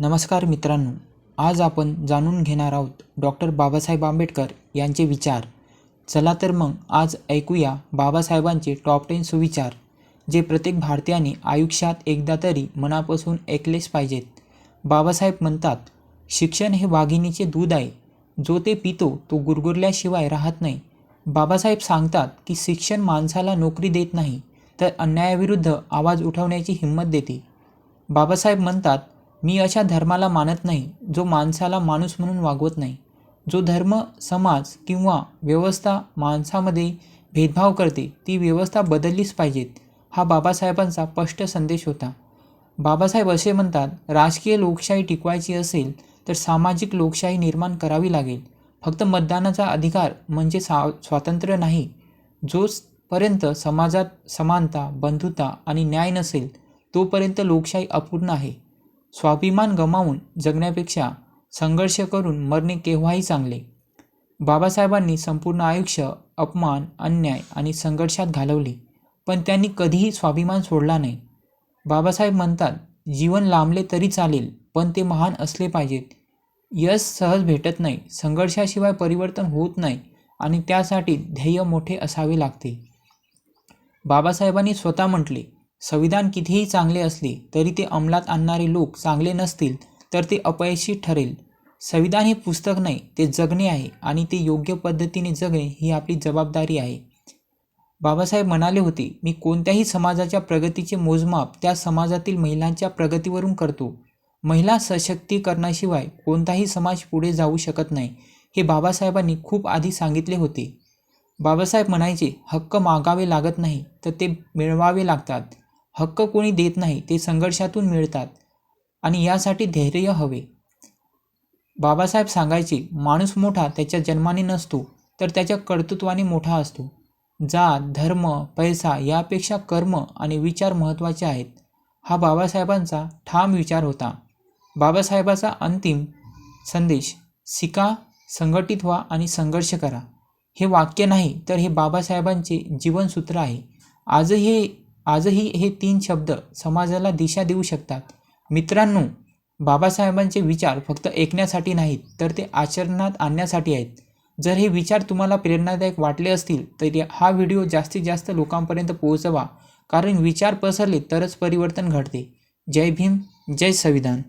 नमस्कार मित्रांनो, आज आपण जाणून घेणार आहोत डॉक्टर बाबासाहेब आंबेडकर यांचे विचार. चला तर मग आज ऐकूया बाबासाहेबांचे टॉप 10 सुविचार, जे प्रत्येक भारतीयाने आयुष्यात एकदा तरी मनापासून ऐकलेच पाहिजेत. बाबासाहेब म्हणतात, शिक्षण हे वाघिणीचे दूध आहे, जो ते पितो तो गुरगुरल्याशिवाय राहत नाही. बाबासाहेब सांगतात की शिक्षण माणसाला नोकरी देत नाही, तर अन्यायाविरुद्ध आवाज उठवण्याची हिंमत देते. बाबासाहेब म्हणतात, मी अशा धर्माला मानत नाही जो माणसाला माणूस म्हणून वागवत नाही. जो धर्म, समाज किंवा व्यवस्था माणसामध्ये भेदभाव करते, ती व्यवस्था बदललीच पाहिजेत. हा बाबासाहेबांचा स्पष्ट संदेश होता. बाबासाहेब असे म्हणतात, राजकीय लोकशाही टिकवायची असेल तर सामाजिक लोकशाही निर्माण करावी लागेल. फक्त मतदानाचा अधिकार म्हणजे स्वातंत्र्य नाही. जोपर्यंत समाजात समानता, बंधुता आणि न्याय नसेल, तोपर्यंत लोकशाही अपूर्ण आहे. स्वाभिमान गमावून जगण्यापेक्षा संघर्ष करून मरणे केव्हाही चांगले. बाबासाहेबांनी संपूर्ण आयुष्य अपमान, अन्याय आणि संघर्षात घालवले, पण त्यांनी कधीही स्वाभिमान सोडला नाही. बाबासाहेब म्हणतात, जीवन लांबले तरी चालेल, पण ते महान असले पाहिजेत. यश सहज भेटत नाही, संघर्षाशिवाय परिवर्तन होत नाही आणि त्यासाठी ध्येय मोठे असावे लागते. बाबासाहेबांनी स्वतः म्हटले, संविधान कितीही चांगले असले तरी ते अंमलात आणणारे लोक चांगले नसतील तर ते अपयशी ठरेल. संविधान हे पुस्तक नाही, ते जगणे आहे आणि ते योग्य पद्धतीने जगणे ही आपली जबाबदारी आहे. बाबासाहेब म्हणाले होते, मी कोणत्याही समाजाच्या प्रगतीचे मोजमाप त्या समाजातील महिलांच्या प्रगतीवरून करतो. महिला सशक्तीकरणाशिवाय कोणताही समाज पुढे जाऊ शकत नाही, हे बाबासाहेबांनी खूप आधी सांगितले होते. बाबासाहेब म्हणायचे, हक्क मागावे लागत नाही, तर ते मिळवावे लागतात. हक्क कोणी देत नाही, ते संघर्षातून मिळतात आणि यासाठी धैर्य हवे. बाबासाहेब सांगायचे, माणूस मोठा त्याच्या जन्माने नसतो, तर त्याच्या कर्तृत्वाने मोठा असतो. जात, धर्म, पैसा यापेक्षा कर्म आणि विचार महत्त्वाचे आहेत. हा बाबासाहेबांचा ठाम विचार होता. बाबासाहेबाचा अंतिम संदेश, शिका, संघटित व्हा आणि संघर्ष करा. हे वाक्य नाही, तर हे बाबासाहेबांचे जीवनसूत्र आहे. आजही हे 3 शब्द समाजाला दिशा देऊ शकतात. मित्रांनो, बाबासाहेबांचे विचार फक्त ऐकण्यासाठी नाहीत, तर ते आचरणात आणण्यासाठी आहेत. जर हे विचार तुम्हाला प्रेरणादायक वाटले असतील तर हा व्हिडिओ जास्तीत जास्त लोकांपर्यंत पोहोचवा, कारण विचार पसरले तरच परिवर्तन घडते. जय भीम, जय संविधान.